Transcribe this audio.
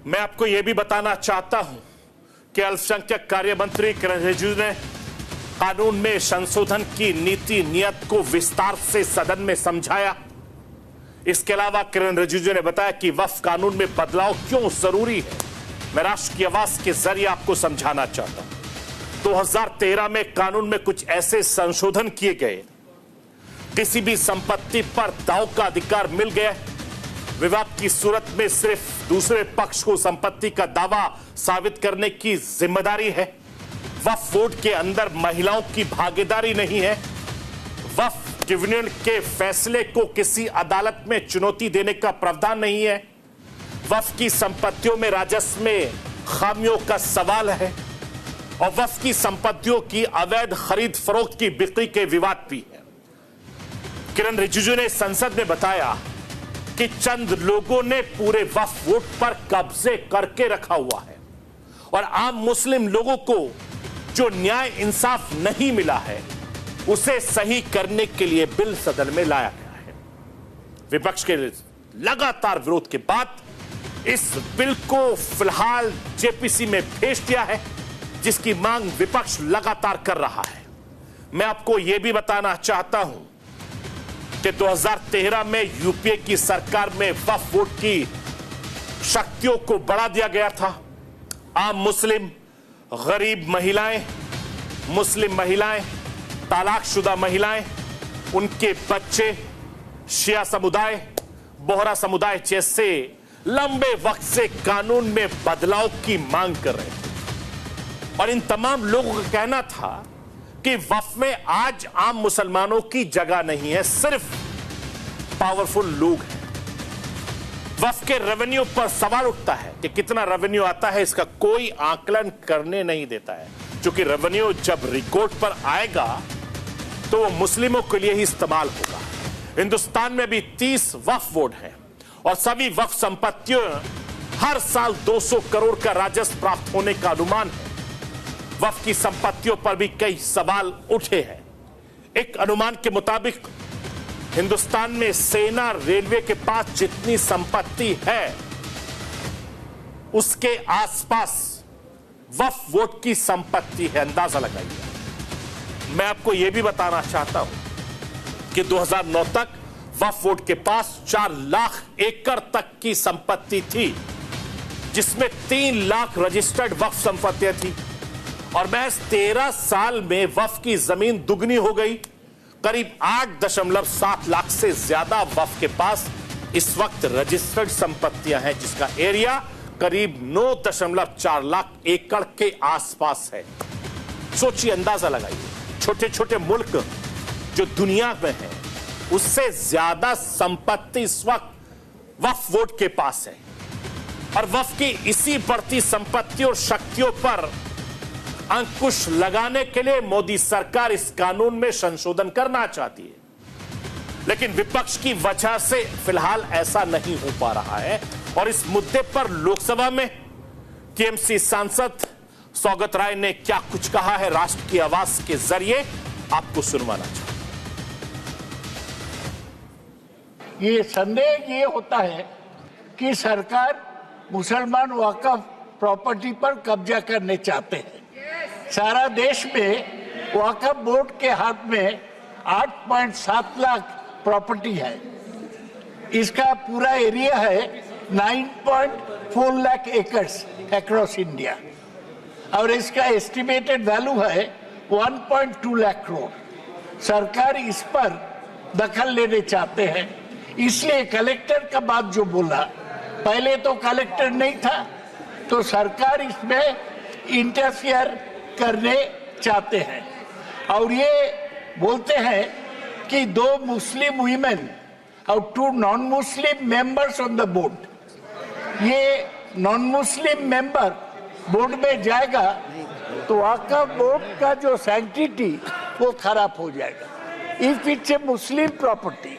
मैं आपको यह भी बताना चाहता हूं कि अल्पसंख्यक कार्य मंत्री किरण रिजिजू ने कानून में संशोधन की नीति नियत को विस्तार से सदन में समझाया। इसके अलावा किरण रिजिजू ने बताया कि वक्फ कानून में बदलाव क्यों जरूरी है। मैं राष्ट्र की आवाज के जरिए आपको समझाना चाहता हूं। 2013 में कानून में कुछ ऐसे संशोधन किए गए, किसी भी संपत्ति पर दाव का अधिकार मिल गया, विवाद की सूरत में सिर्फ दूसरे पक्ष को संपत्ति का दावा साबित करने की जिम्मेदारी है। वक्फ बोर्ड के अंदर महिलाओं की भागीदारी नहीं है। वक्फ ट्रिब्यूनल के फैसले को किसी अदालत में चुनौती देने का प्रावधान नहीं है। वक्फ की संपत्तियों में राजस्व में खामियों का सवाल है और वक्फ की संपत्तियों की अवैध खरीद फरोख्त की बिक्री के विवाद भी है। किरण रिजिजू ने संसद में बताया कि चंद लोगों ने पूरे वक्फ बोर्ड पर कब्जे करके रखा हुआ है और आम मुस्लिम लोगों को जो न्याय इंसाफ नहीं मिला है उसे सही करने के लिए बिल सदन में लाया गया है। विपक्ष के लगातार विरोध के बाद इस बिल को फिलहाल जेपीसी में भेज दिया है, जिसकी मांग विपक्ष लगातार कर रहा है। मैं आपको यह भी बताना चाहता हूं कि 2013 में यूपीए की सरकार में वक्फ बोर्ड की शक्तियों को बढ़ा दिया गया था। आम मुस्लिम, गरीब महिलाएं, मुस्लिम महिलाएं, तलाकशुदा महिलाएं, उनके बच्चे, शिया समुदाय, बोहरा समुदाय जैसे लंबे वक्त से कानून में बदलाव की मांग कर रहे थे और इन तमाम लोगों का कहना था कि वक्फ में आज आम मुसलमानों की जगह नहीं है, सिर्फ पावरफुल लोग हैं। वक्फ के रेवेन्यू पर सवाल उठता है कि कितना रेवेन्यू आता है, इसका कोई आकलन करने नहीं देता है, क्योंकि रेवेन्यू जब रिकॉर्ड पर आएगा तो वो मुस्लिमों के लिए ही इस्तेमाल होगा। हिंदुस्तान में भी 30 वक्फ बोर्ड हैं और सभी वक्फ संपत्तियों हर साल 200 करोड़ का राजस्व प्राप्त होने का अनुमान है। वक्फ की संपत्तियों पर भी कई सवाल उठे हैं। एक अनुमान के मुताबिक हिंदुस्तान में सेना, रेलवे के पास जितनी संपत्ति है उसके आसपास वक्फ बोर्ड की संपत्ति है। अंदाजा लगाइए। मैं आपको यह भी बताना चाहता हूं कि 2009 तक वक्फ बोर्ड के पास 4 लाख एकड़ तक की संपत्ति थी, जिसमें 3 लाख रजिस्टर्ड वक्फ संपत्तियां थी और महज 13 साल में वक्फ की जमीन दुगनी हो गई। करीब 8.7 लाख से ज्यादा वक्फ के पास इस वक्त रजिस्टर्ड संपत्तियां हैं, जिसका एरिया करीब 9.4 लाख एकड़ के आसपास है। सोचिए, अंदाजा लगाइए, छोटे छोटे मुल्क जो दुनिया में हैं उससे ज्यादा संपत्ति इस वक्त वक्फ बोर्ड के पास है और वक्फ की इसी बढ़ती संपत्ति और शक्तियों पर अंकुश लगाने के लिए मोदी सरकार इस कानून में संशोधन करना चाहती है, लेकिन विपक्ष की वजह से फिलहाल ऐसा नहीं हो पा रहा है। और इस मुद्दे पर लोकसभा में टीएमसी सांसद सौगत राय ने क्या कुछ कहा है, राष्ट्र की आवाज के जरिए आपको सुनवाना चाहूंगा। ये संदेह ये होता है कि सरकार मुसलमान वक्फ प्रॉपर्टी पर कब्जा करने चाहते हैं। सारा देश में वक्फ बोर्ड के हाथ में 8.7 लाख प्रॉपर्टी है। इसका पूरा एरिया है 9.4 लाख एकर्स अक्रॉस इंडिया और इसका एस्टिमेटेड वैल्यू है 1.2 लाख करोड़। सरकार इस पर दखल लेने चाहते हैं, इसलिए कलेक्टर का बात जो बोला, पहले तो कलेक्टर नहीं था, तो सरकार इसमें इंटरफियर करने चाहते हैं और ये बोलते हैं कि 2 मुस्लिम वीमेन और 2 non Muslim members on the board. ये नॉन मुस्लिम मेंबर बोर्ड में जाएगा तो वक्फ बोर्ड का जो सैंक्टिटी वो खराब हो जाएगा। If it's a Muslim property